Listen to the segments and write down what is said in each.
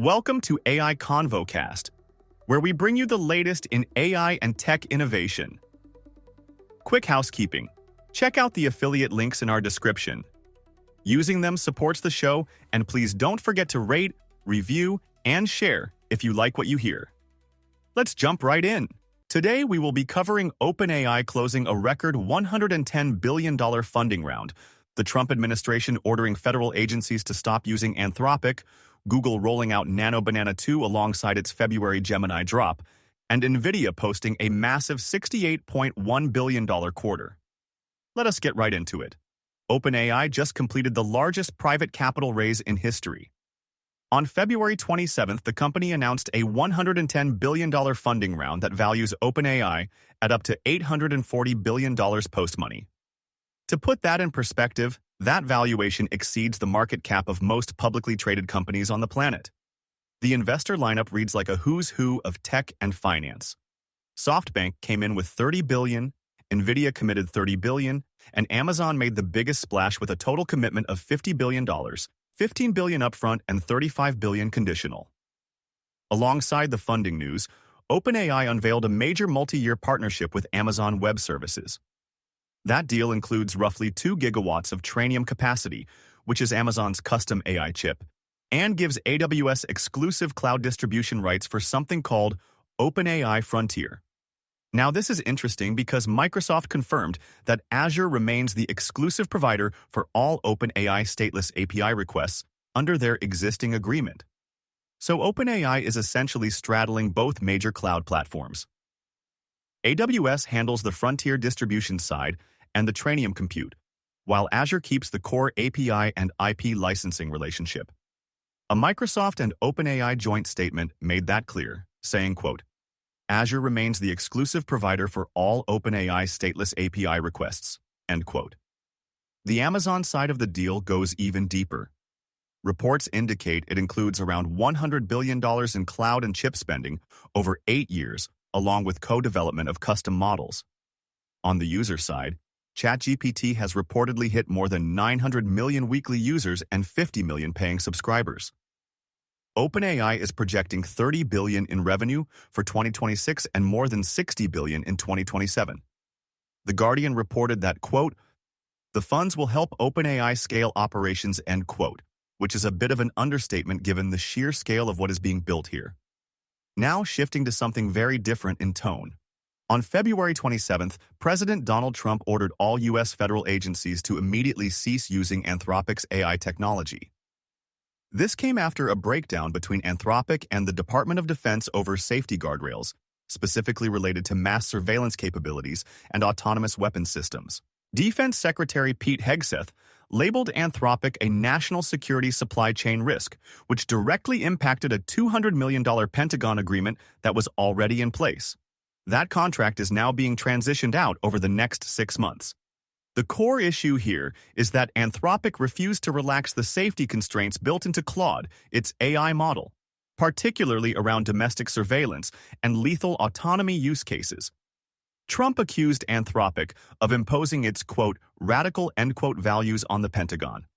Welcome to AI ConvoCast, where we bring you the latest in AI and tech innovation. Quick housekeeping. Check out the affiliate links in our description. Using them supports the show, and please don't forget to rate, review, and share if you like what you hear. Let's jump right in. Today, we will be covering OpenAI closing a record $110 billion funding round, the Trump administration ordering federal agencies to stop using Anthropic, Google rolling out Nano 2 alongside its February Gemini Drop, and Nvidia posting a massive $68.1 billion quarter. Let us get right into it. OpenAI just completed the largest private capital raise in history. On February 27th, the company announced a $110 billion funding round that values OpenAI at up to $840 billion post-money. To put that in perspective, that valuation exceeds the market cap of most publicly traded companies on the planet. The investor lineup reads like a who's who of tech and finance. SoftBank came in with $30 billion, Nvidia committed $30 billion, and Amazon made the biggest splash with a total commitment of $50 billion, $15 billion upfront and $35 billion conditional. Alongside the funding news, OpenAI unveiled a major multi-year partnership with Amazon Web Services. That deal includes roughly 2 gigawatts of Trainium capacity, which is Amazon's custom AI chip, and gives AWS exclusive cloud distribution rights for something called OpenAI Frontier. Now, this is interesting because Microsoft confirmed that Azure remains the exclusive provider for all OpenAI stateless API requests under their existing agreement. So OpenAI is essentially straddling both major cloud platforms. AWS handles the Frontier distribution side and the Trainium compute, while Azure keeps the core API and IP licensing relationship. A Microsoft and OpenAI joint statement made that clear, saying, quote, Azure remains the exclusive provider for all OpenAI stateless API requests, end quote. The Amazon side of the deal goes even deeper. Reports indicate it includes around $100 billion in cloud and chip spending over 8 years, along with co-development of custom models. On the user side, ChatGPT has reportedly hit more than 900 million weekly users and 50 million paying subscribers. OpenAI is projecting $30 billion in revenue for 2026 and more than $60 billion in 2027. The Guardian reported that, quote, the funds will help OpenAI scale operations, end quote, which is a bit of an understatement given the sheer scale of what is being built here. Now shifting to something very different in tone. On February 27th, President Donald Trump ordered all U.S. federal agencies to immediately cease using Anthropic's AI technology. This came after a breakdown between Anthropic and the Department of Defense over safety guardrails, specifically related to mass surveillance capabilities and autonomous weapons systems. Defense Secretary Pete Hegseth labeled Anthropic a national security supply chain risk, which directly impacted a $200 million Pentagon agreement that was already in place. That contract is now being transitioned out over the next 6 months. The core issue here is that Anthropic refused to relax the safety constraints built into Claude, its AI model, particularly around domestic surveillance and lethal autonomy use cases. Trump accused Anthropic of imposing its, quote, radical, end quote, values on the Pentagon.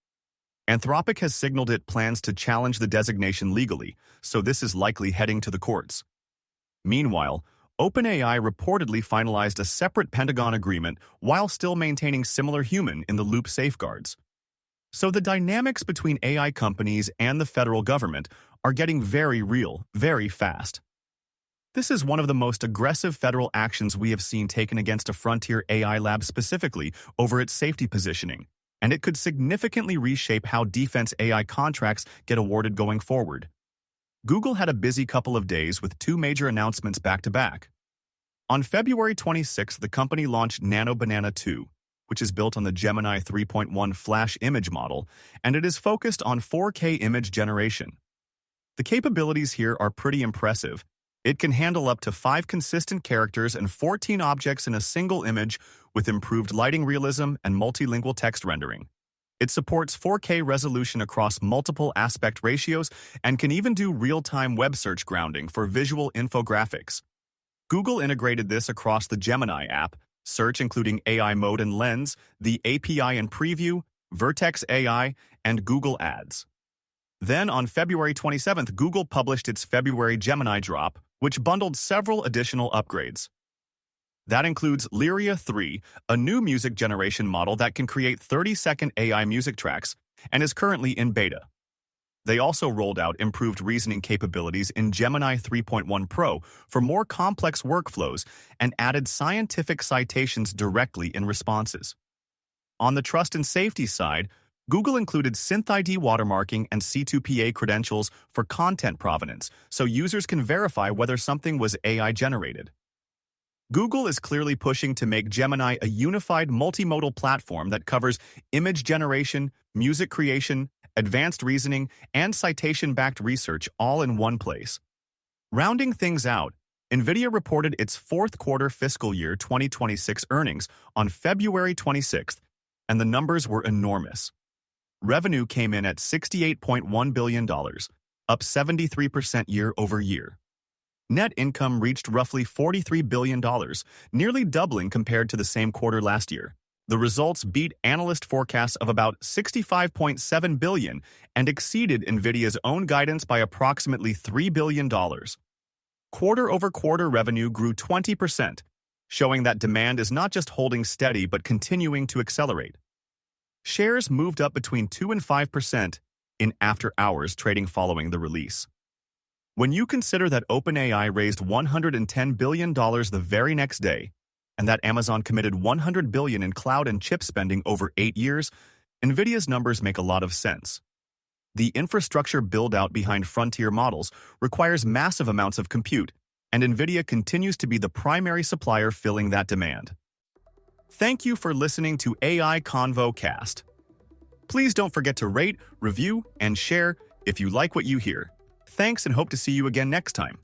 Anthropic has signaled it plans to challenge the designation legally, so this is likely heading to the courts. Meanwhile, OpenAI reportedly finalized a separate Pentagon agreement while still maintaining similar human-in-the-loop safeguards. So the dynamics between AI companies and the federal government are getting very real, very fast. This is one of the most aggressive federal actions we have seen taken against a frontier AI lab specifically over its safety positioning, and it could significantly reshape how defense AI contracts get awarded going forward. Google had a busy couple of days with 2 major announcements back-to-back. On February 26th, the company launched Nano 2, which is built on the Gemini 3.1 Flash image model, and it is focused on 4K image generation. The capabilities here are pretty impressive. It can handle up to 5 consistent characters and 14 objects in a single image with improved lighting realism and multilingual text rendering. It supports 4K resolution across multiple aspect ratios and can even do real-time web search grounding for visual infographics. Google integrated this across the Gemini app, search including AI Mode and Lens, the API and Preview, Vertex AI, and Google Ads. Then, on February 27th, Google published its February Gemini Drop, which bundled several additional upgrades. That includes Lyria 3, a new music generation model that can create 30-second AI music tracks and is currently in beta. They also rolled out improved reasoning capabilities in Gemini 3.1 Pro for more complex workflows and added scientific citations directly in responses. On the trust and safety side, Google included SynthID watermarking and C2PA credentials for content provenance, so users can verify whether something was AI-generated. Google is clearly pushing to make Gemini a unified multimodal platform that covers image generation, music creation, advanced reasoning, and citation-backed research all in one place. Rounding things out, Nvidia reported its fourth quarter fiscal year 2026 earnings on February 26th, and the numbers were enormous. Revenue came in at $68.1 billion, up 73% year-over-year. Net income reached roughly $43 billion, nearly doubling compared to the same quarter last year. The results beat analyst forecasts of about $65.7 billion and exceeded Nvidia's own guidance by approximately $3 billion. Quarter-over-quarter revenue grew 20%, showing that demand is not just holding steady but continuing to accelerate. Shares moved up between 2 and 5% in after-hours trading following the release. When you consider that OpenAI raised $110 billion the very next day, and that Amazon committed $100 billion in cloud and chip spending over 8 years, Nvidia's numbers make a lot of sense. The infrastructure build-out behind frontier models requires massive amounts of compute, and Nvidia continues to be the primary supplier filling that demand. Thank you for listening to AI Convo Cast. Please don't forget to rate, review, and share if you like what you hear. Thanks and hope to see you again next time.